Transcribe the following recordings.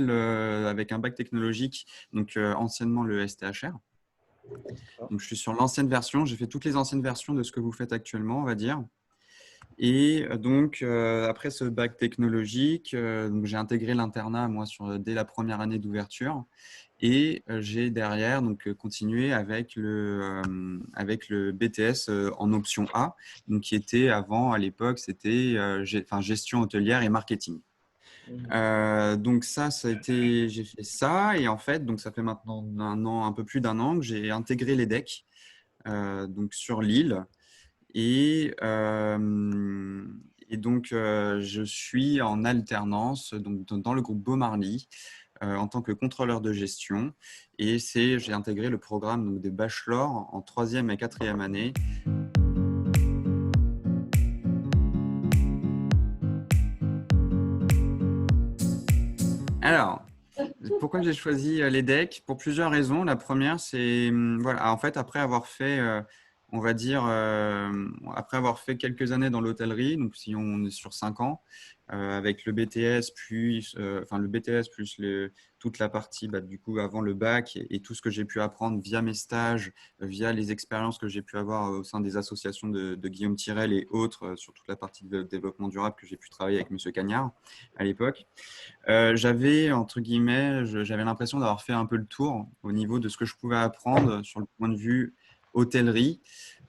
Tirel avec un bac technologique, donc anciennement le STHR. Donc, je suis sur l'ancienne version. J'ai fait toutes les anciennes versions de ce que vous faites actuellement, on va dire. Et donc, après ce bac technologique, donc j'ai intégré l'internat, moi, dès la première année d'ouverture. Et j'ai derrière donc, continué avec le BTS en option A, donc, qui était avant, à l'époque, c'était gestion hôtelière et marketing. Donc j'ai fait ça et en fait, donc ça fait maintenant un peu plus d'un an que j'ai intégré l'EDEC donc sur Lille et donc je suis en alternance donc dans le groupe Beaumarly en tant que contrôleur de gestion et j'ai intégré le programme donc, des bachelors en 3e et 4e année. Alors, pourquoi j'ai choisi l'EDEC? Pour plusieurs raisons. La première, c'est voilà, en fait, après avoir fait, on va dire, après avoir fait quelques années dans l'hôtellerie, donc si on est sur 5 ans, avec le BTS, puis, le BTS plus toute la partie, du coup, avant le bac et tout ce que j'ai pu apprendre via mes stages, via les expériences que j'ai pu avoir au sein des associations de Guillaume Tirel et autres sur toute la partie de développement durable que j'ai pu travailler avec M. Cagnard à l'époque. J'avais, entre guillemets, j'avais l'impression d'avoir fait un peu le tour au niveau de ce que je pouvais apprendre sur le point de vue hôtellerie.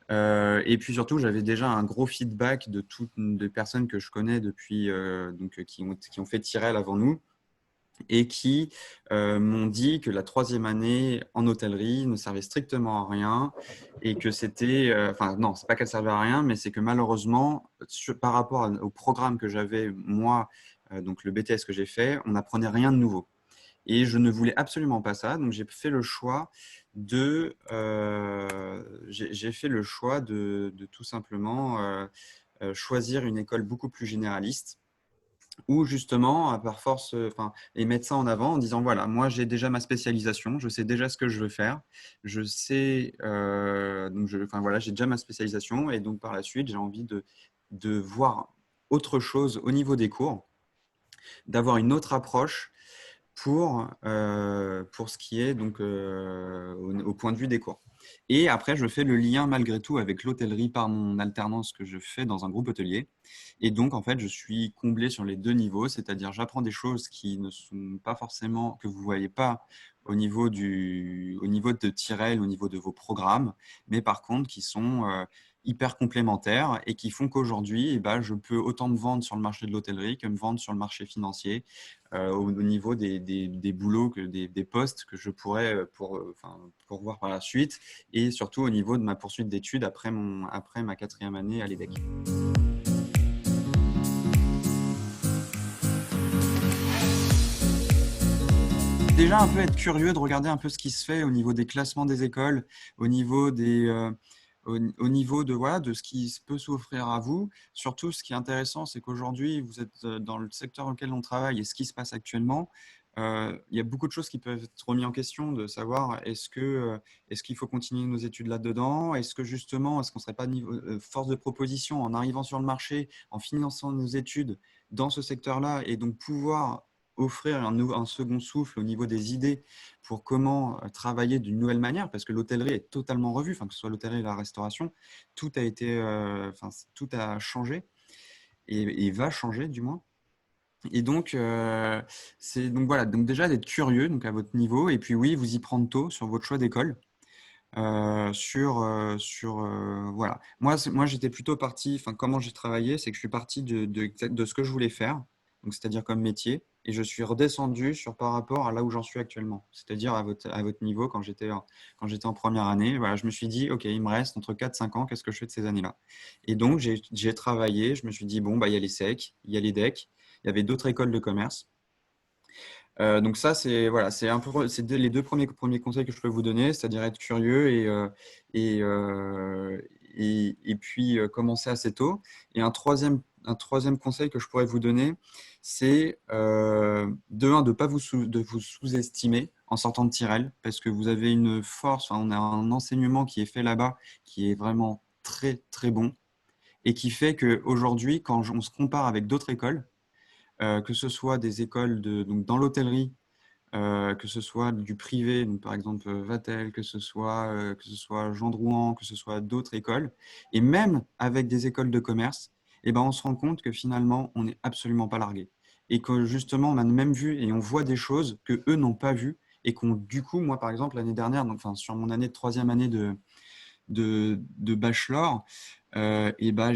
Et puis surtout, j'avais déjà un gros feedback de toutes les personnes que je connais depuis, qui ont fait Tirel avant nous et qui m'ont dit que la 3e année en hôtellerie ne servait strictement à rien et que c'était, non, c'est pas qu'elle servait à rien, mais c'est que malheureusement, par rapport au programme que j'avais moi, donc le BTS que j'ai fait, on n'apprenait rien de nouveau. Et je ne voulais absolument pas ça, donc j'ai fait le choix de tout simplement choisir une école beaucoup plus généraliste où justement, par force, et mettre ça en avant en disant voilà, moi j'ai déjà ma spécialisation, je sais déjà ce que je veux faire, je sais, voilà, j'ai déjà ma spécialisation et donc par la suite, j'ai envie de voir autre chose au niveau des cours, d'avoir une autre approche pour ce qui est donc au point de vue des cours. Et après, je fais le lien malgré tout avec l'hôtellerie par mon alternance que je fais dans un groupe hôtelier. Et donc, en fait, je suis comblé sur les deux niveaux, c'est-à-dire j'apprends des choses qui ne sont pas forcément, que vous ne voyez pas au niveau de Tirel, au niveau de vos programmes, mais par contre qui sont hyper complémentaires et qui font qu'aujourd'hui, je peux autant me vendre sur le marché de l'hôtellerie que me vendre sur le marché financier au niveau des boulots, des postes que je pourrais pour voir par la suite et surtout au niveau de ma poursuite d'études après ma 4e année à l'EDEC. Déjà un peu être curieux, de regarder un peu ce qui se fait au niveau des classements des écoles, au niveau de ce qui peut s'offrir à vous. Surtout, ce qui est intéressant, c'est qu'aujourd'hui, vous êtes dans le secteur auquel on travaille et ce qui se passe actuellement. Il y a beaucoup de choses qui peuvent être remises en question, de savoir est-ce qu'il faut continuer nos études là-dedans? Est-ce qu'on ne serait pas force de proposition en arrivant sur le marché, en finançant nos études dans ce secteur-là et donc pouvoir offrir un second souffle au niveau des idées pour comment travailler d'une nouvelle manière, parce que l'hôtellerie est totalement revue, que ce soit l'hôtellerie et la restauration, tout a changé et va changer du moins. Et donc, voilà, donc déjà d'être curieux donc à votre niveau, et puis oui, vous y prendre tôt sur votre choix d'école. Voilà. Moi, j'étais plutôt parti, comment j'ai travaillé, c'est que je suis parti de ce que je voulais faire, donc c'est-à-dire comme métier, et je suis redescendu par rapport à là où j'en suis actuellement, c'est-à-dire à votre niveau quand j'étais en première année. Voilà, je me suis dit, OK, il me reste entre 4 et 5 ans, qu'est-ce que je fais de ces années-là? Et donc, j'ai travaillé, je me suis dit, bon, il y a l'ESSEC, il y a l'EDEC, il y avait d'autres écoles de commerce. Donc ça, c'est voilà, c'est les deux premiers conseils que je peux vous donner, c'est-à-dire être curieux et puis commencer assez tôt. Et un troisième conseil que je pourrais vous donner, c'est de ne pas vous sous-estimer en sortant de Tirel, parce que vous avez une force, on a un enseignement qui est fait là-bas, qui est vraiment très, très bon, et qui fait qu'aujourd'hui, quand on se compare avec d'autres écoles, que ce soit des écoles donc dans l'hôtellerie que ce soit du privé, donc par exemple Vatel, que ce soit Jean Drouin, que ce soit d'autres écoles, et même avec des écoles de commerce, eh ben, on se rend compte que finalement, on n'est absolument pas largué. Et que justement, on a même vu et on voit des choses que eux n'ont pas vues et qu'on, du coup, moi par exemple, l'année dernière, donc, enfin, sur mon année de troisième année de bachelor, et ben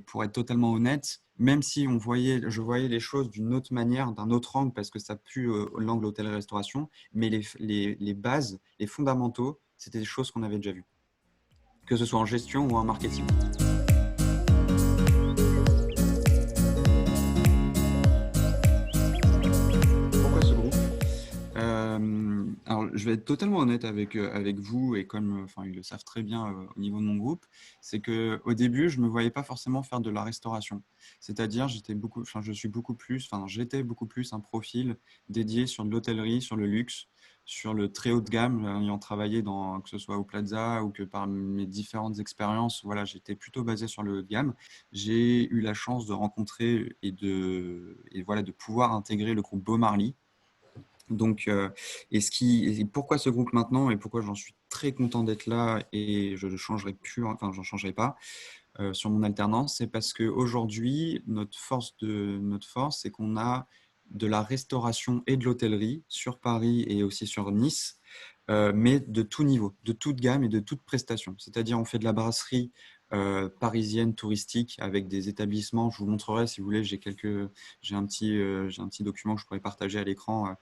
pour être totalement honnête, même si je voyais les choses d'une autre manière, d'un autre angle, parce que ça pue l'angle hôtellerie-restauration, mais les bases, les fondamentaux, c'était des choses qu'on avait déjà vues, que ce soit en gestion ou en marketing. Pourquoi ce groupe? Alors, je vais être totalement honnête avec vous et comme enfin, ils le savent très bien au niveau de mon groupe, c'est qu'au début, je ne me voyais pas forcément faire de la restauration. C'est-à-dire, j'étais beaucoup plus un profil dédié sur de l'hôtellerie, sur le luxe, sur le très haut de gamme, ayant travaillé que ce soit au Plaza ou que par mes différentes expériences, voilà, j'étais plutôt basé sur le haut de gamme. J'ai eu la chance de rencontrer et voilà, de pouvoir intégrer le groupe Beaumarly. Donc, et pourquoi ce groupe maintenant et pourquoi j'en suis très content d'être là et je ne changerai plus, enfin, j'en changerai pas sur mon alternance, c'est parce qu'aujourd'hui, notre force, c'est qu'on a de la restauration et de l'hôtellerie sur Paris et aussi sur Nice, mais de tout niveau, de toute gamme et de toute prestation. C'est-à-dire, on fait de la brasserie parisienne touristique avec des établissements. Je vous montrerai si vous voulez, j'ai un petit document que je pourrais partager à l'écran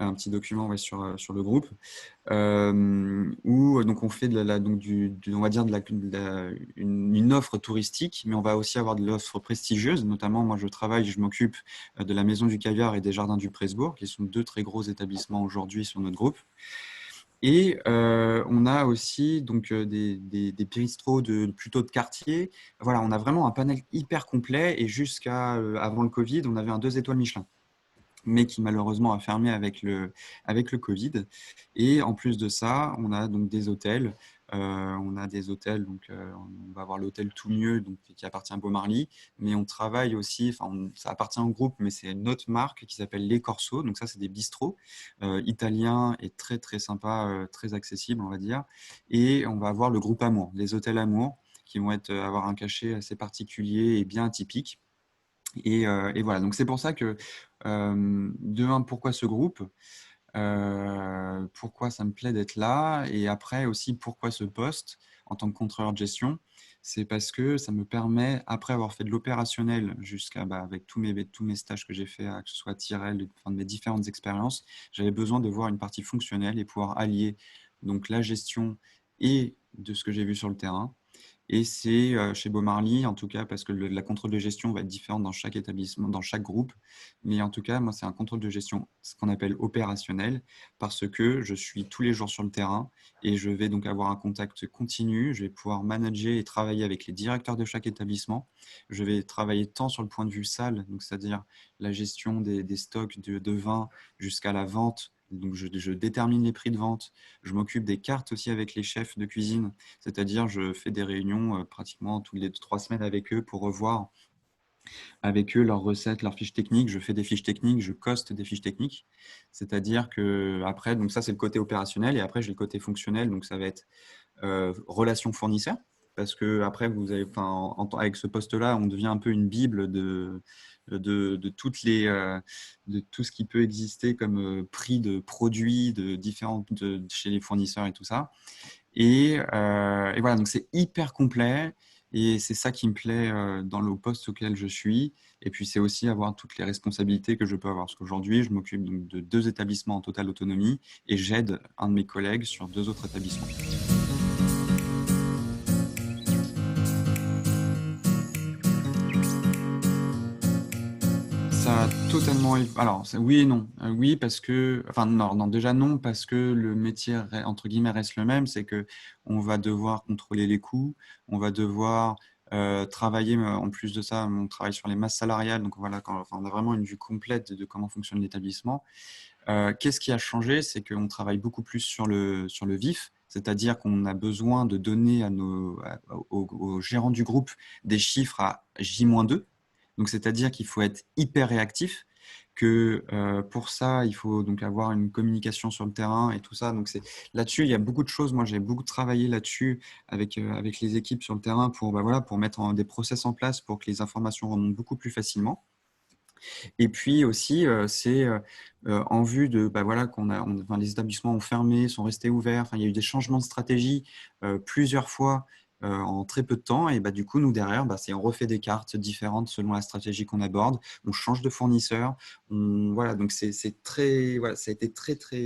un petit document ouais, sur le groupe, où donc on fait on va dire une offre touristique, mais on va aussi avoir de l'offre prestigieuse. Notamment, moi, je m'occupe de la Maison du Caviar et des Jardins du Presbourg, qui sont deux très gros établissements aujourd'hui sur notre groupe. Et on a aussi donc des bistrots plutôt de quartier. Voilà, on a vraiment un panel hyper complet. Et jusqu'à avant le Covid, on avait un 2 étoiles Michelin, mais qui malheureusement a fermé avec le Covid. Et en plus de ça, on a donc des hôtels. On a des hôtels, donc on va avoir l'hôtel Tout Mieux, donc, qui appartient à Beaumarly, mais on travaille aussi, ça appartient au groupe, mais c'est une autre marque qui s'appelle Les Corsos. Donc ça, c'est des bistrots italiens et très très sympa, très accessibles, on va dire. Et on va avoir le groupe Amour, les hôtels Amour, qui vont avoir un cachet assez particulier et bien atypique. Et voilà, donc c'est pour ça que, de un, pourquoi ce groupe, pourquoi ça me plaît d'être là, et après aussi pourquoi ce poste en tant que contrôleur de gestion, c'est parce que ça me permet, après avoir fait de l'opérationnel avec tous mes stages que j'ai fait, que ce soit à Tyrell, enfin, de mes différentes expériences, j'avais besoin de voir une partie fonctionnelle et pouvoir allier donc la gestion et de ce que j'ai vu sur le terrain. Et c'est chez Beaumarly, en tout cas, parce que la contrôle de gestion va être différente dans chaque établissement, dans chaque groupe. Mais en tout cas, moi, c'est un contrôle de gestion, ce qu'on appelle opérationnel, parce que je suis tous les jours sur le terrain et je vais donc avoir un contact continu. Je vais pouvoir manager et travailler avec les directeurs de chaque établissement. Je vais travailler tant sur le point de vue salle, donc c'est-à-dire la gestion des stocks de vin jusqu'à la vente. Donc, je détermine les prix de vente. Je m'occupe des cartes aussi avec les chefs de cuisine. C'est-à-dire, je fais des réunions pratiquement toutes les 3 semaines avec eux pour revoir avec eux leurs recettes, leurs fiches techniques. Je fais des fiches techniques, je coste des fiches techniques. C'est-à-dire que après, donc ça c'est le côté opérationnel, et après j'ai le côté fonctionnel. Donc ça va être relations fournisseurs, parce que après avec ce poste-là, on devient un peu une bible de de tout ce qui peut exister comme prix de produits chez les fournisseurs et tout ça. Et voilà, donc c'est hyper complet et c'est ça qui me plaît dans le poste auquel je suis. Et puis c'est aussi avoir toutes les responsabilités que je peux avoir. Parce qu'aujourd'hui, je m'occupe donc de 2 établissements en totale autonomie et j'aide un de mes collègues sur 2 autres établissements. Ça a totalement. Alors, oui et non. Oui, parce que. Enfin, non, non, déjà non, parce que le métier, entre guillemets, reste le même. C'est que on va devoir contrôler les coûts, on va devoir travailler, en plus de ça, on travaille sur les masses salariales. Donc voilà, on a vraiment une vue complète de comment fonctionne l'établissement. Qu'est-ce qui a changé? C'est qu'on travaille beaucoup plus sur le vif. C'est-à-dire qu'on a besoin de donner aux gérants du groupe des chiffres à J-2. Donc, c'est-à-dire qu'il faut être hyper réactif, que pour ça, il faut donc avoir une communication sur le terrain et tout ça. Donc là-dessus, il y a beaucoup de choses. Moi, j'ai beaucoup travaillé là-dessus avec les équipes sur le terrain pour, voilà, pour mettre des process en place pour que les informations remontent beaucoup plus facilement. Et puis aussi, c'est en vue de, voilà, les établissements ont fermé, sont restés ouverts. Enfin, il y a eu des changements de stratégie plusieurs fois en très peu de temps. Et du coup, nous, derrière, on refait des cartes différentes selon la stratégie qu'on aborde. On change de fournisseur. Voilà, donc c'est très, voilà, ça a été très, très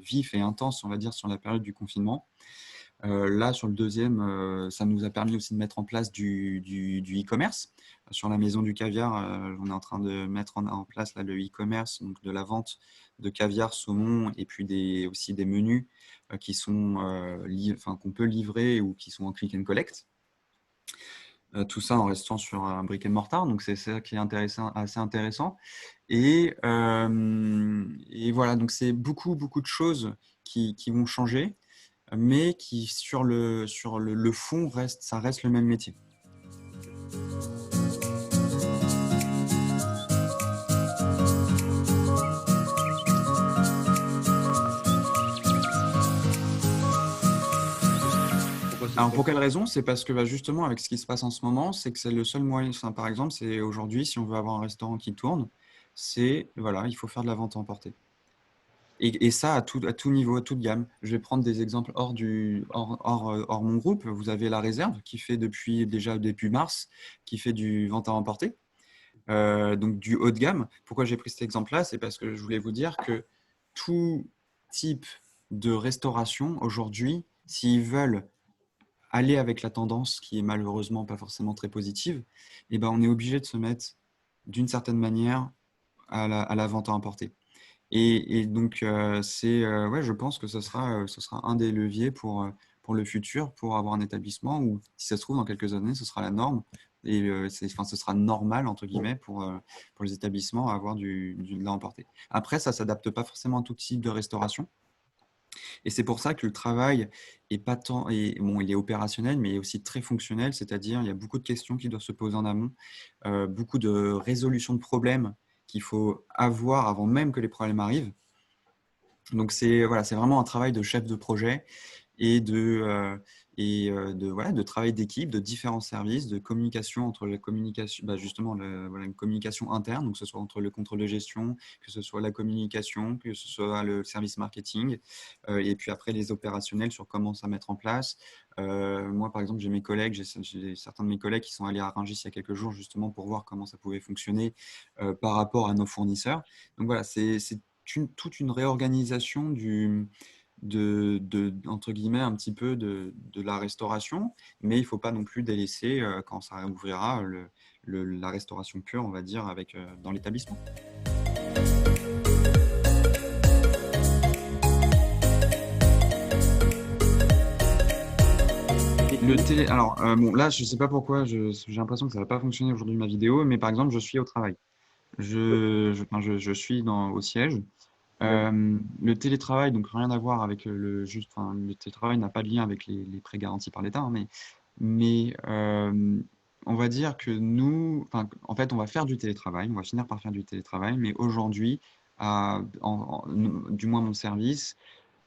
vif et intense, on va dire, sur la période du confinement. Là, sur le deuxième, ça nous a permis aussi de mettre en place du e-commerce. Sur la Maison du Caviar, on est en train de mettre en place là, le e-commerce, donc de la vente de caviar, saumon et puis aussi des menus qui sont qu'on peut livrer ou qui sont en click and collect. Tout ça en restant sur un brick and mortar, donc c'est ça qui est assez intéressant. Et voilà, donc c'est beaucoup de choses qui vont changer, mais qui sur le fond ça reste le même métier. Alors pour quelle raison? C'est parce que justement avec ce qui se passe en ce moment, c'est que c'est le seul moyen. Par exemple, c'est aujourd'hui, si on veut avoir un restaurant qui tourne, voilà, il faut faire de la vente à emporter. Et ça à tout niveau, à toute gamme. Je vais prendre des exemples hors mon groupe. Vous avez La Réserve qui fait depuis mars, qui fait du vente à emporter, donc du haut de gamme. Pourquoi j'ai pris cet exemple-là? C'est parce que je voulais vous dire que tout type de restauration aujourd'hui, s'ils veulent aller avec la tendance qui est malheureusement pas forcément très positive, on est obligé de se mettre d'une certaine manière à la vente à emporter. Et donc, je pense que ce sera un des leviers pour le futur, pour avoir un établissement où, si ça se trouve, dans quelques années, ce sera la norme. Et ce sera normal, entre guillemets, pour les établissements à avoir de l'emporter. Après, ça ne s'adapte pas forcément à tout type de restauration. Et c'est pour ça que le travail est pas tant, il est opérationnel, mais il est aussi très fonctionnel, c'est-à-dire il y a beaucoup de questions qui doivent se poser en amont, beaucoup de résolution de problèmes qu'il faut avoir avant même que les problèmes arrivent. Donc c'est vraiment un travail de chef de projet et de travail d'équipe, de différents services, de communication entre les communications, justement une communication interne, donc que ce soit entre le contrôle de gestion, que ce soit la communication, que ce soit le service marketing, et puis après les opérationnels sur comment ça mettre en place. Moi, par exemple, j'ai certains de mes collègues qui sont allés à Rungis il y a quelques jours justement pour voir comment ça pouvait fonctionner par rapport à nos fournisseurs. Donc voilà, c'est toute une réorganisation entre guillemets, un petit peu de la restauration, mais il ne faut pas non plus délaisser, quand ça ouvrira, la restauration pure, on va dire, dans l'établissement. Alors, là, je ne sais pas pourquoi, j'ai l'impression que ça ne va pas fonctionner aujourd'hui ma vidéo, mais par exemple, je suis au travail. Je suis au siège. Le télétravail, donc rien à voir avec le télétravail n'a pas de lien avec les prêts garantis par l'État, hein, mais on va dire que nous, en fait, on va faire du télétravail, on va finir par faire du télétravail, mais aujourd'hui, du moins mon service,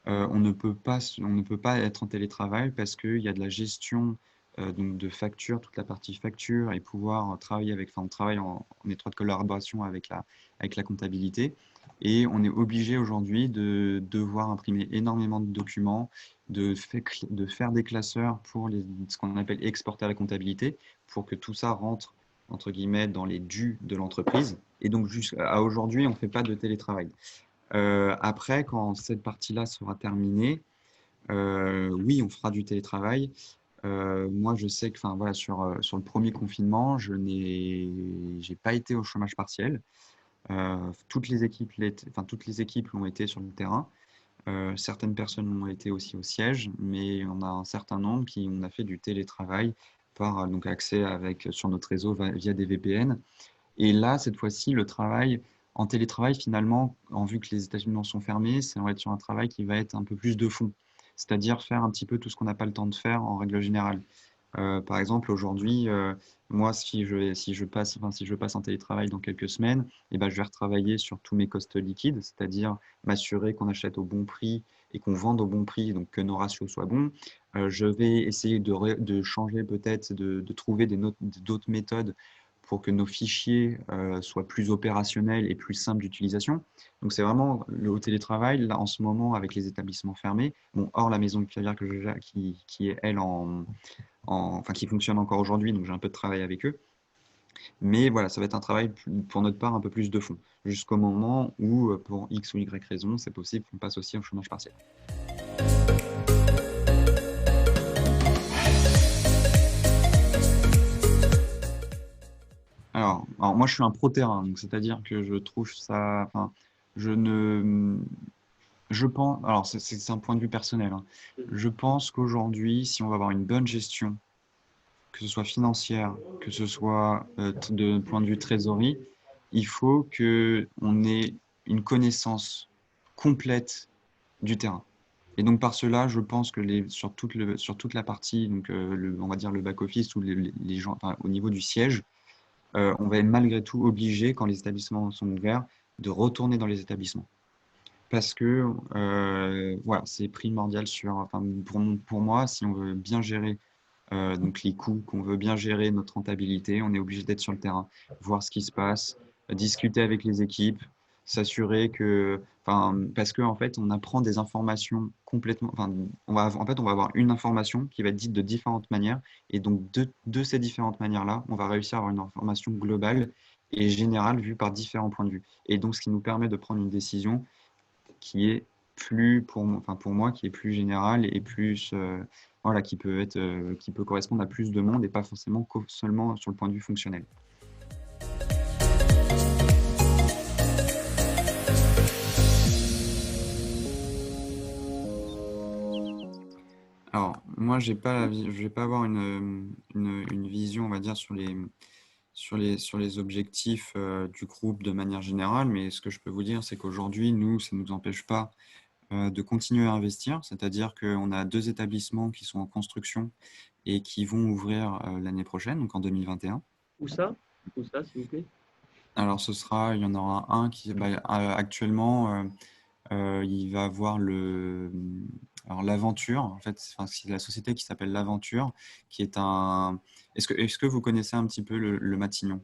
on ne peut pas être en télétravail parce qu'il y a de la gestion donc de factures, toute la partie facture et pouvoir travailler on travaille en étroite collaboration avec la comptabilité. Et on est obligé aujourd'hui de devoir imprimer énormément de documents, de faire des classeurs pour ce qu'on appelle exporter à la comptabilité, pour que tout ça rentre, entre guillemets, dans les dus de l'entreprise. Et donc, jusqu'à aujourd'hui, on ne fait pas de télétravail. Après, quand cette partie-là sera terminée, oui, on fera du télétravail. Moi, je sais que, voilà, sur le premier confinement, j'ai pas été au chômage partiel. Toutes les équipes l'ont été sur le terrain. Certaines personnes l'ont été aussi au siège, mais on a un certain nombre qui on a fait du télétravail par donc accès sur notre réseau via des VPN. Et là, cette fois-ci, le travail en télétravail, finalement, en vue que les établissements sont fermés, on va être sur un travail qui va être un peu plus de fond, c'est-à-dire faire un petit peu tout ce qu'on n'a pas le temps de faire en règle générale. Par exemple, aujourd'hui, moi, si je passe en télétravail dans quelques semaines, eh ben, je vais retravailler sur tous mes costes liquides, c'est-à-dire m'assurer qu'on achète au bon prix et qu'on vende au bon prix, donc que nos ratios soient bons. Je vais essayer de changer peut-être, de trouver d'autres méthodes pour que nos fichiers soient plus opérationnels et plus simples d'utilisation. Donc, c'est vraiment le télétravail, là, en ce moment, avec les établissements fermés, bon, hors la maison de clavière qui est, elle, enfin, qui fonctionne encore aujourd'hui, donc j'ai un peu de travail avec eux. Mais voilà, ça va être un travail pour notre part un peu plus de fond, jusqu'au moment où, pour X ou Y raison, c'est possible qu'on passe aussi au chômage partiel. Alors moi, je suis un pro-terrain, donc c'est-à-dire que je trouve ça, enfin, je ne, je pense, alors c'est un point de vue personnel, hein. Je pense qu'aujourd'hui, si on va avoir une bonne gestion, que ce soit financière, que ce soit de point de vue trésorerie, il faut qu'on ait une connaissance complète du terrain. Et donc par cela, je pense que sur toute la partie, donc on va dire le back-office ou les gens, enfin, au niveau du siège, on va être malgré tout obligé, quand les établissements sont ouverts, de retourner dans les établissements. Parce que voilà, c'est primordial enfin, pour moi, si on veut bien gérer donc les coûts, qu'on veut bien gérer notre rentabilité, on est obligé d'être sur le terrain, voir ce qui se passe, discuter avec les équipes, s'assurer que, enfin, parce qu'en fait, on apprend des informations complètement, enfin, en fait, on va avoir une information qui va être dite de différentes manières, et donc de ces différentes manières-là, on va réussir à avoir une information globale et générale vue par différents points de vue. Et donc, ce qui nous permet de prendre une décision qui est enfin pour moi, qui est plus générale et plus, voilà, qui peut correspondre à plus de monde et pas forcément seulement sur le point de vue fonctionnel. Alors, moi, je vais pas avoir une vision, on va dire, sur les objectifs du groupe de manière générale, mais ce que je peux vous dire, c'est qu'aujourd'hui, nous, ça ne nous empêche pas de continuer à investir, c'est-à-dire qu'on a 2 établissements qui sont en construction et qui vont ouvrir l'année prochaine, donc en 2021. Où ça? Où ça, s'il vous plaît? Alors il y en aura un qui, actuellement, il va avoir alors l'Aventure, en fait, enfin, c'est la société qui s'appelle l'Aventure, qui est un. Est-ce que vous connaissez un petit peu le Matignon,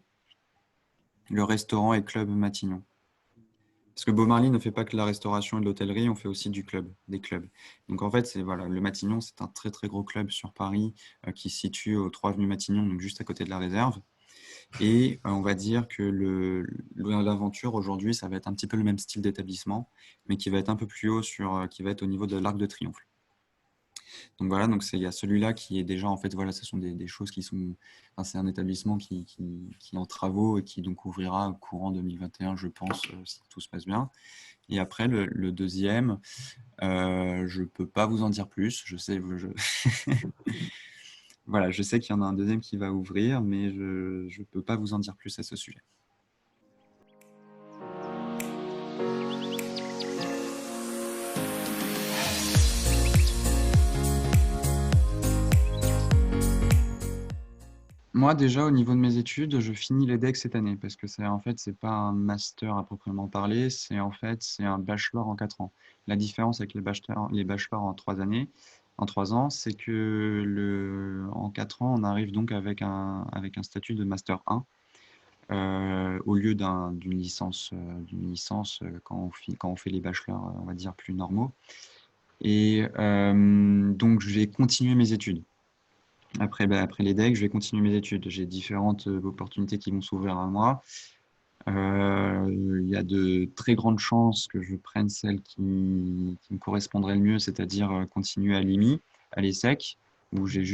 le restaurant et club Matignon? Parce que Beaumarly ne fait pas que la restauration et de l'hôtellerie, on fait aussi des clubs. Donc en fait, voilà, le Matignon, c'est un très très gros club sur Paris qui se situe au 3 avenue Matignon, donc juste à côté de la réserve. Et on va dire que l'aventure aujourd'hui, ça va être un petit peu le même style d'établissement, mais qui va être un peu plus haut qui va être au niveau de l'Arc de Triomphe. Donc voilà, donc il y a celui-là qui est déjà, en fait, voilà, ce sont des choses qui sont, enfin, c'est un établissement qui est en travaux et qui donc ouvrira courant 2021, je pense, si tout se passe bien. Et après, le deuxième, je ne peux pas vous en dire plus. Je sais, voilà, je sais qu'il y en a un deuxième qui va ouvrir, mais je ne peux pas vous en dire plus à ce sujet. Moi, déjà, au niveau de mes études, je finis l'EDEC cette année parce que en fait, c'est pas un master à proprement parler, c'est un bachelor en 4 ans. La différence avec les bachelors en 3 années, en 3 ans, c'est que en 4 ans, on arrive donc avec un statut de master 1 au lieu d'une licence quand on fait les bachelors, on va dire, plus normaux. Et donc, je vais continuer mes études. Après les decks, je vais continuer mes études. J'ai différentes opportunités qui vont s'ouvrir à moi. Il y a de très grandes chances que je prenne celle qui me correspondrait le mieux, c'est-à-dire continuer à l'IMI, à l'ESSEC, où j'ai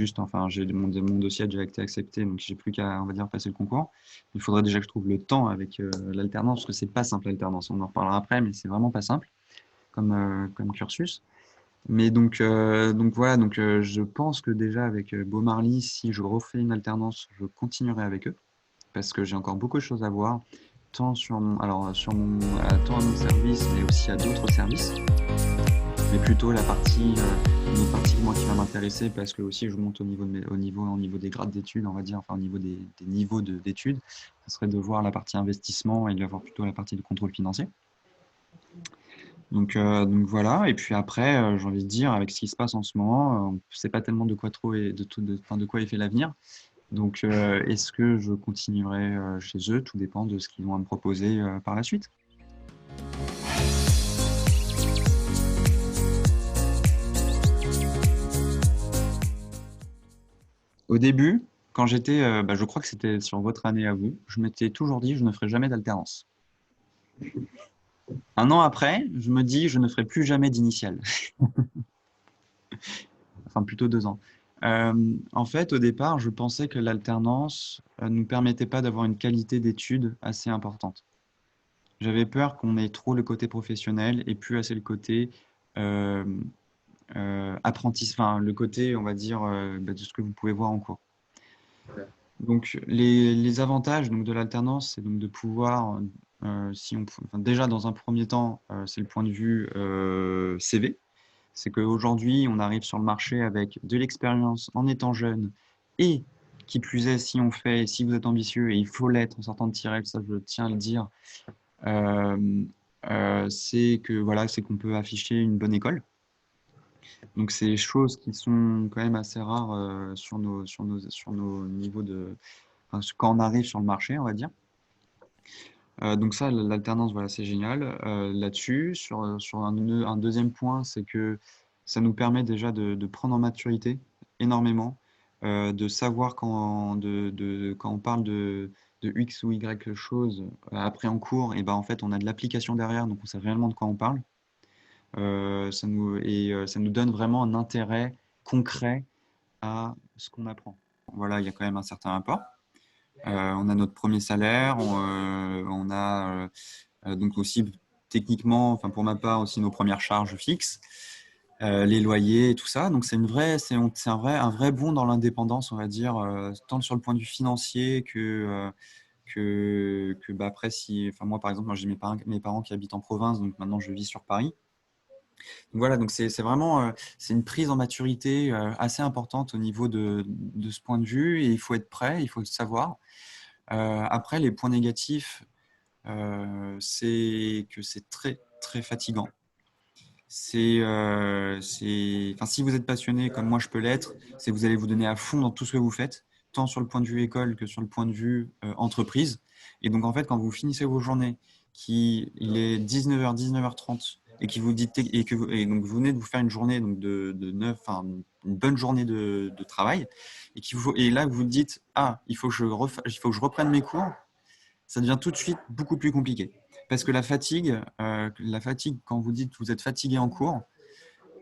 mon dossier a déjà été accepté, donc j'ai plus qu'à, on va dire, passer le concours. Il faudrait déjà que je trouve le temps avec l'alternance, parce que c'est pas simple l'alternance. On en reparlera après, mais c'est vraiment pas simple comme cursus. Mais donc voilà, je pense que déjà avec Beaumarly, si je refais une alternance, je continuerai avec eux parce que j'ai encore beaucoup de choses à voir, tant sur mon, alors, sur mon, tant à mon service, mais aussi à d'autres services. mais plutôt la partie, une autre partie moi qui va m'intéresser parce que aussi je monte au niveau des grades d'études, on va dire, enfin au niveau des niveaux d'études, ce serait de voir la partie investissement et de voir plutôt la partie de contrôle financier. Donc voilà, et puis après, j'ai envie de dire, avec ce qui se passe en ce moment, on ne sait pas tellement de quoi trop et enfin, de quoi est fait l'avenir. Donc, est-ce que je continuerai chez eux? Tout dépend de ce qu'ils vont me proposer par la suite. Au début, quand j'étais, je crois que c'était sur votre année à vous, je m'étais toujours dit je ne ferai jamais d'alternance. Un an après, je me dis je ne ferai plus jamais d'initiale. Enfin, plutôt 2 ans. En fait, au départ, je pensais que l'alternance ne nous permettait pas d'avoir une qualité d'études assez importante. J'avais peur qu'on ait trop le côté professionnel et plus assez le côté euh, enfin, le côté, on va dire, de ce que vous pouvez voir en cours. Donc, les avantages donc, de l'alternance, c'est donc de pouvoir, enfin, déjà dans un premier temps, c'est le point de vue CV. C'est qu'aujourd'hui, on arrive sur le marché avec de l'expérience en étant jeune et qui plus est, si on fait, si vous êtes ambitieux, et il faut l'être en sortant de Tirel, ça je tiens à le dire, euh, c'est que voilà, c'est qu'on peut afficher une bonne école. Donc, c'est des choses qui sont quand même assez rares sur nos niveaux de. Enfin, quand on arrive sur le marché, on va dire. Donc, ça, l'alternance, voilà, c'est génial là-dessus. Sur un deuxième point, c'est que ça nous permet déjà de prendre en maturité énormément, de savoir quand on parle de X ou Y chose après en cours, et ben, en fait, on a de l'application derrière, donc on sait réellement de quoi on parle. Ça nous donne vraiment un intérêt concret à ce qu'on apprend. Voilà, il y a quand même un certain apport. On a notre premier salaire, on a donc aussi techniquement, enfin pour ma part aussi nos premières charges fixes, les loyers et tout ça. Donc un vrai bond dans l'indépendance, on va dire, tant sur le point de vue financier que après si, enfin moi par exemple, moi j'ai mes parents qui habitent en province, donc maintenant je vis sur Paris. Voilà, donc c'est vraiment c'est une prise en maturité assez importante au niveau de ce point de vue et il faut être prêt, il faut le savoir. Après, les points négatifs, c'est que c'est très très fatigant. Enfin, si vous êtes passionné comme moi je peux l'être, c'est que vous allez vous donner à fond dans tout ce que vous faites, tant sur le point de vue école que sur le point de vue entreprise. Et donc en fait, quand vous finissez vos journées, il est 19h, 19h30, et qui vous dites et donc vous venez de vous faire une journée donc de 9, enfin une bonne journée de travail, et là vous vous dites ah il faut que je reprenne mes cours, ça devient tout de suite beaucoup plus compliqué. Parce que la fatigue, quand vous dites que vous êtes fatigué en cours,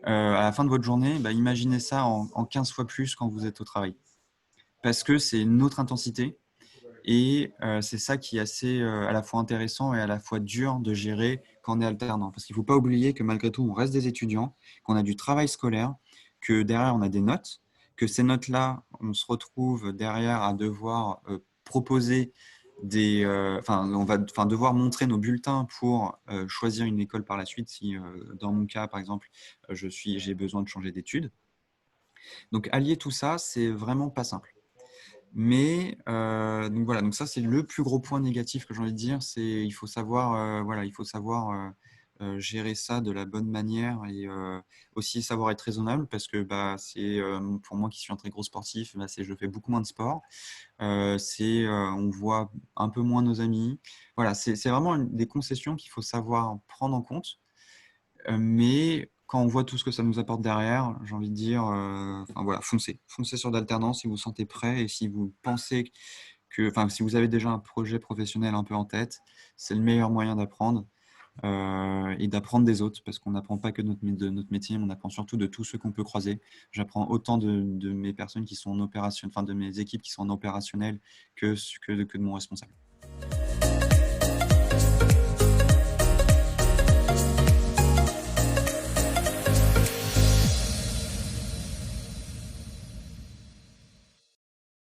à la fin de votre journée, bah, imaginez ça en 15 fois plus quand vous êtes au travail. Parce que c'est une autre intensité et c'est ça qui est assez à la fois intéressant et à la fois dur de gérer quand on est alternant. Parce qu'il ne faut pas oublier que malgré tout, on reste des étudiants, qu'on a du travail scolaire, que derrière, on a des notes, que ces notes-là, on se retrouve derrière à devoir proposer on va devoir montrer nos bulletins pour choisir une école par la suite si dans mon cas par exemple j'ai besoin de changer d'études. Donc allier tout ça, c'est vraiment pas simple. Mais donc voilà, donc ça c'est le plus gros point négatif que j'ai envie de dire, c'est il faut savoir gérer ça de la bonne manière et aussi savoir être raisonnable parce que c'est pour moi qui suis un très gros sportif, c'est je fais beaucoup moins de sport. On voit un peu moins nos amis. Voilà, c'est vraiment des concessions qu'il faut savoir prendre en compte. Mais quand on voit tout ce que ça nous apporte derrière, j'ai envie de dire, enfin, voilà, foncez. Foncez sur d'alternance si vous vous sentez prêt et si vous pensez enfin, si vous avez déjà un projet professionnel un peu en tête, c'est le meilleur moyen d'apprendre et d'apprendre des autres parce qu'on n'apprend pas que de notre métier, mais on apprend surtout de tous ceux qu'on peut croiser. J'apprends autant de mes personnes qui sont en opération, enfin de mes équipes qui sont en opérationnel que de mon responsable.